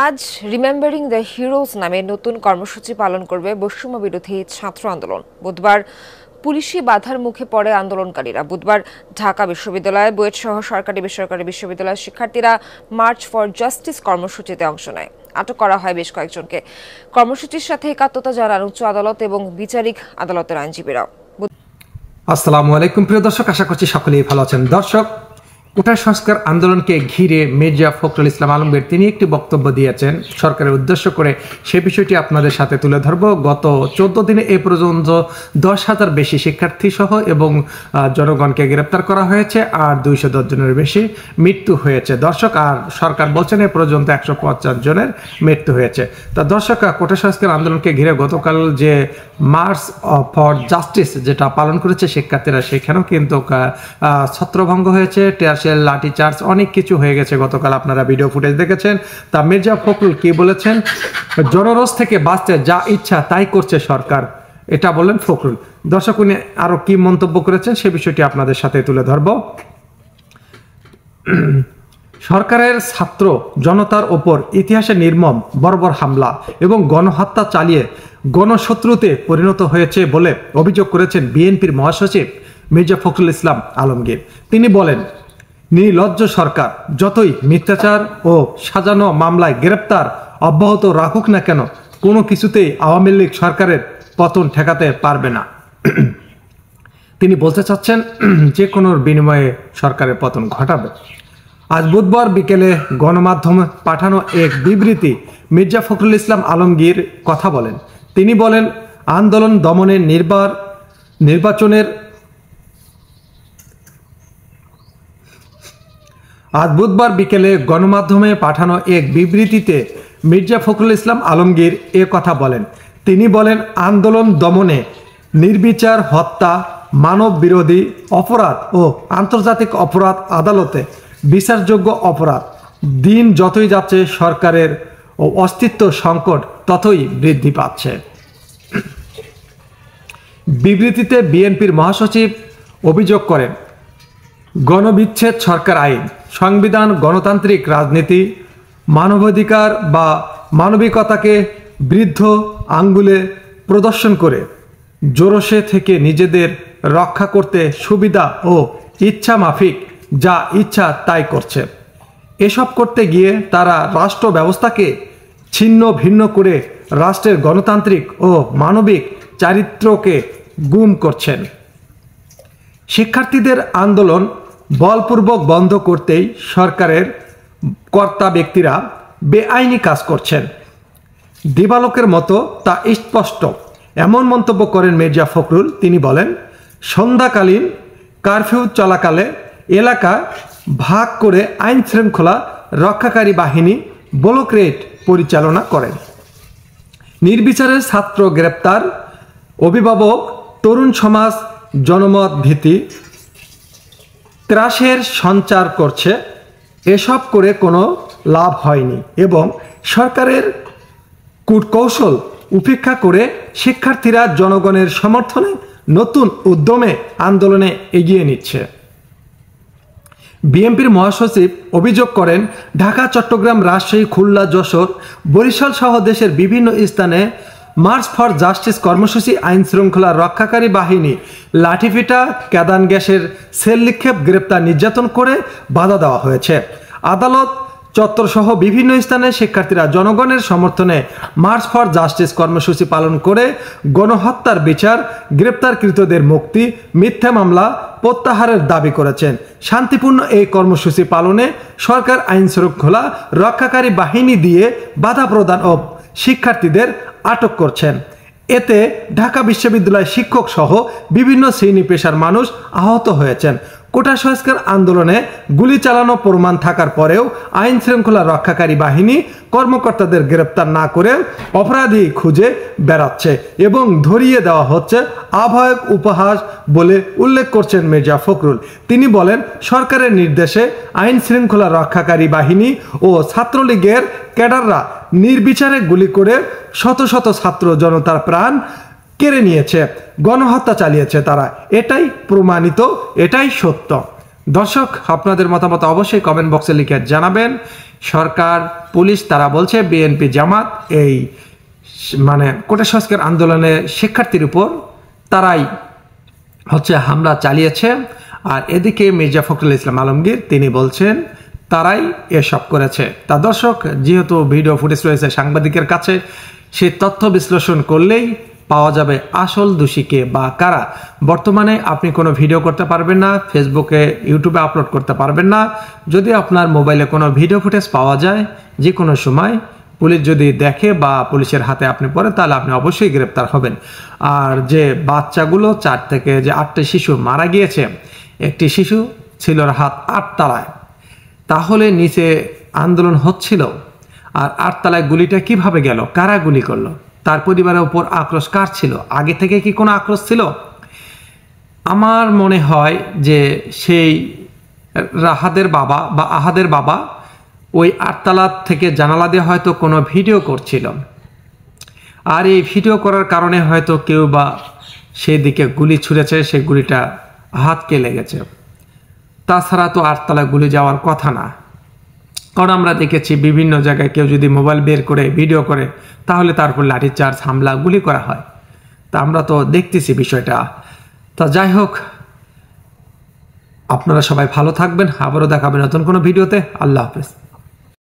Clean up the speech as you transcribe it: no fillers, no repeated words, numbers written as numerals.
আজ remembering the heroes নামে নতুন কর্মসূচি পালন করবে বৈষম্য বিরোধী ছাত্র আন্দোলন। বুধবার পুলিশি বাধার মুখে পড়ে আন্দোলনকারীরা। বুধবার ঢাকা বিশ্ববিদ্যালয়, বুয়েট সহ সরকারি বেসরকারি বিশ্ববিদ্যালয়ের শিক্ষার্থীরা মার্চ ফর জাস্টিস কর্মসূচিতে অংশ নেয়। আটক করা হয় বেশ কয়েকজনকে। কর্মসূচির সাথে একাত্মতা জানান উচ্চ আদালত এবং বিচারিক আদালতের আইনজীবীরাও। আসসালামু আলাইকুম প্রিয় দর্শক, আশা করছি সকলেই ভালো আছেন। দর্শক, কোটা সংস্কার আন্দোলনকে ঘিরে মির্জা ফখরুল ইসলাম আলমগীর তিনি একটি বক্তব্য দিয়েছেন সরকারের উদ্দেশ্য করে। সে বিষয়টি আপনাদের সাথে তুলে ধরব। গত 14 দিনে এ পর্যন্ত 10,000 বেশি শিক্ষার্থী সহ এবং জনগণকে গ্রেপ্তার করা হয়েছে, আর 210 জনের বেশি মৃত্যু হয়েছে দর্শক। আর সরকার বলছেন এ পর্যন্ত 150 জনের মৃত্যু হয়েছে। তা দর্শক, কোটা সংস্কার আন্দোলনকে ঘিরে গতকাল যে মার্চ ফর জাস্টিস যেটা পালন করেছে শিক্ষার্থীরা, সেখানেও কিন্তু ছত্রভঙ্গ হয়েছে, লাঠি চার্জ, অনেক কিছু হয়ে গেছে গতকাল। আপনারা ভিডিও ফুটেজ দেখেছেন। তা মির্জা ফখরুল কি বলেছেন? জনরোষ থেকে বাঁচতে যা ইচ্ছা তাই করছে সরকার, এটা বললেন ফখরুল। দর্শক, উনি আরো কি মন্তব্য করেছেন সে বিষয়টি আপনাদের সাথে তুলে ধরব। সরকারের ছাত্র জনতার ওপর ইতিহাসে নির্মম বর্বর হামলা এবং গণহত্যা চালিয়ে গণশত্রুতে পরিণত হয়েছে বলে অভিযোগ করেছেন বিএনপির মহাসচিব মির্জা ফখরুল ইসলাম আলমগীর। তিনি বলেন, নির্লজ্জ সরকার যতই মিথ্যাচার ও সাজানো মামলায় গ্রেপ্তার অব্যাহত রাখুক না কেন, কোনো কিছুতেই আওয়ামী লীগ সরকারের পতন ঠেকাতে পারবে না। তিনি বলতে চাচ্ছেন যে কোনো বিনিময়ে সরকারের পতন ঘটাবে। আজ বুধবার বিকেলে গণমাধ্যমে পাঠানো এক বিবৃতি মির্জা ফখরুল ইসলাম আলমগীর কথা বলেন। তিনি বলেন, আন্দোলন দমনের নির্বাচনের আজ বুধবার বিকেলে গণমাধ্যমে পাঠানো এক বিবৃতিতে মির্জা ফখরুল ইসলাম আলমগীর এ কথা বলেন। তিনি বলেন, আন্দোলন দমনে নির্বিচার হত্যা, মানব বিরোধী অপরাধ ও আন্তর্জাতিক অপরাধ আদালতে বিচারযোগ্য অপরাধ। দিন যতই যাচ্ছে সরকারের অস্তিত্ব সংকট ততই বৃদ্ধি পাচ্ছে। বিবৃতিতে বিএনপির মহাসচিব অভিযোগ করেন, গণবিচ্ছেদ সরকার আইন, সংবিধান, গণতান্ত্রিক রাজনীতি, মানবাধিকার বা মানবিকতাকে বৃদ্ধ আঙ্গুলে প্রদর্শন করে জোরসে থেকে নিজেদের রক্ষা করতে সুবিধা ও ইচ্ছা মাফিক যা ইচ্ছা তাই করছে। এসব করতে গিয়ে তারা রাষ্ট্র ব্যবস্থাকে ছিন্ন ভিন্ন করে রাষ্ট্রের গণতান্ত্রিক ও মানবিক চারিত্র্যকে গুম করছেন। শিক্ষার্থীদের আন্দোলন বলপূর্বক বন্ধ করতেই সরকারের কর্তা ব্যক্তিরা বেআইনি কাজ করছেন। দিবালোকের মতো তা স্পষ্ট, এমন মন্তব্য করেন মির্জা ফখরুল। তিনি বলেন, সন্ধ্যাকালীন কারফিউ চলাকালে এলাকা ভাগ করে আইন শৃঙ্খলা রক্ষাকারী বাহিনী ব্লক রেড পরিচালনা করেন। নির্বিচারে ছাত্র গ্রেপ্তার, অভিভাবক, তরুণ সমাজ জনমত ভীতি ত্রাসের সঞ্চার করছে। এসব করে কোনো লাভ হয়নি এবং সরকারের কূটকৌশল উপেক্ষা করে শিক্ষার্থীরা জনগণের সমর্থনে নতুন উদ্যমে আন্দোলনে এগিয়ে নিচ্ছে। বিএনপির মহাসচিব অভিযোগ করেন, ঢাকা, চট্টগ্রাম, রাজশাহী, খুলনা, যশোর, বরিশাল সহ দেশের বিভিন্ন স্থানে মার্চ ফর জাস্টিস কর্মসূচি আইন শৃঙ্খলা রক্ষাকারী বাহিনী লাঠিপিটা, কেদান গ্যাসের সেল নিক্ষেপ, গ্রেপ্তার, নির্যাতন করে বাধা দেওয়া হয়েছে। আদালত চত্বর সহ বিভিন্ন স্থানে শিক্ষার্থীরা জনগণের সমর্থনে মার্চ ফর জাস্টিস কর্মসূচি পালন করে গণহত্যার বিচার, গ্রেপ্তারকৃতদের মুক্তি, মিথ্যা মামলা প্রত্যাহারের দাবি করেছেন। শান্তিপূর্ণ এই কর্মসূচি পালনে সরকার আইন শৃঙ্খলা রক্ষাকারী বাহিনী দিয়ে বাধা প্রদান ও শিক্ষার্থীদের আটক করছেন। এতে ঢাকা বিশ্ববিদ্যালয় শিক্ষক সহ বিভিন্ন শ্রেণী পেশার মানুষ আহত হয়েছেন। কোটা সংস্কার আন্দোলনে গুলি চালানো প্রমাণ থাকার পরেও আইন শৃঙ্খলা রক্ষাকারী বাহিনী কর্মকর্তাদের গ্রেপ্তার না করে অপরাধী খুঁজে বেড়াচ্ছে এবং ধরিয়ে দেওয়া হচ্ছে আহ্বায়ক উপহাস বলে উল্লেখ করছেন মির্জা ফখরুল। তিনি বলেন, সরকারের নির্দেশে আইন শৃঙ্খলা রক্ষাকারী বাহিনী ও ছাত্রলীগের ক্যাডাররা নির্বিচারে গুলি করে শত শত ছাত্র জনতার প্রাণ কেড়ে নিয়েছে, গণহত্যা চালিয়েছে তারা। এটাই প্রমাণিত, এটাই সত্য। দর্শক, আপনাদের মতামত অবশ্যই কমেন্ট বক্সে লিখে জানাবেন। সরকার, পুলিশ তারা বলছে বিএনপি জামাত এই কোটা সংস্কার আন্দোলনে শিক্ষার্থীর উপর তারাই হামলা চালিয়েছে। আর এদিকে মির্জা ফখরুল ইসলাম আলমগীর তিনি বলছেন তারাই এসব করেছে। তা দর্শক, যেহেতু ভিডিও ফুটেজ রয়েছে সাংবাদিকের কাছে, সেই তথ্য বিশ্লেষণ করলেই পাওয়া যাবে আসল দোষীকে বা কারা। বর্তমানে আপনি কোনো ভিডিও করতে পারবেন না, ফেসবুকে ইউটিউবে আপলোড করতে পারবেন না। যদি আপনার মোবাইলে কোনো ভিডিও ফুটেজ পাওয়া যায় যে কোনো সময়, পুলিশ যদি দেখে বা পুলিশের হাতে আপনি পড়েন, তাহলে আপনি অবশ্যই গ্রেপ্তার হবেন। আর যে বাচ্চাগুলো 4 থেকে যে 8টি শিশু মারা গিয়েছে, একটি শিশু ছিল হাত 8 তলায়, তাহলে নিচে আন্দোলন হচ্ছিল আর 8 তলায় গুলিটা কিভাবে গেল? কারা গুলি করলো? তার পরিবারের উপর আক্রোশ কার ছিল? আগে থেকে কি কোনো আক্রোশ ছিল? আমার মনে হয় যে সেই রাহাদের বাবা বা আহাদের বাবা ওই 8 তলা থেকে জানালা দিয়ে হয়তো কোনো ভিডিও করছিল, আর এই ভিডিও করার কারণে হয়তো কেউ বা সেই দিকে গুলি ছুঁড়েছে, সেই গুলিটা হাতকে লেগেছে। তাছাড়া তো 8 তলায় গুলি যাওয়ার কথা না, কারণ আমরা দেখেছি বিভিন্ন জায়গায় কেউ যদি মোবাইল বের করে ভিডিও করে, তাহলে তারপর লাঠিচার্জ, হামলা, গুলি করা হয়। তা আমরা তো দেখতেছি বিষয়টা। তা যাই হোক, আপনারা সবাই ভালো থাকবেন, আবারও দেখাবেন নতুন কোনো ভিডিওতে। আল্লাহ হাফেজ।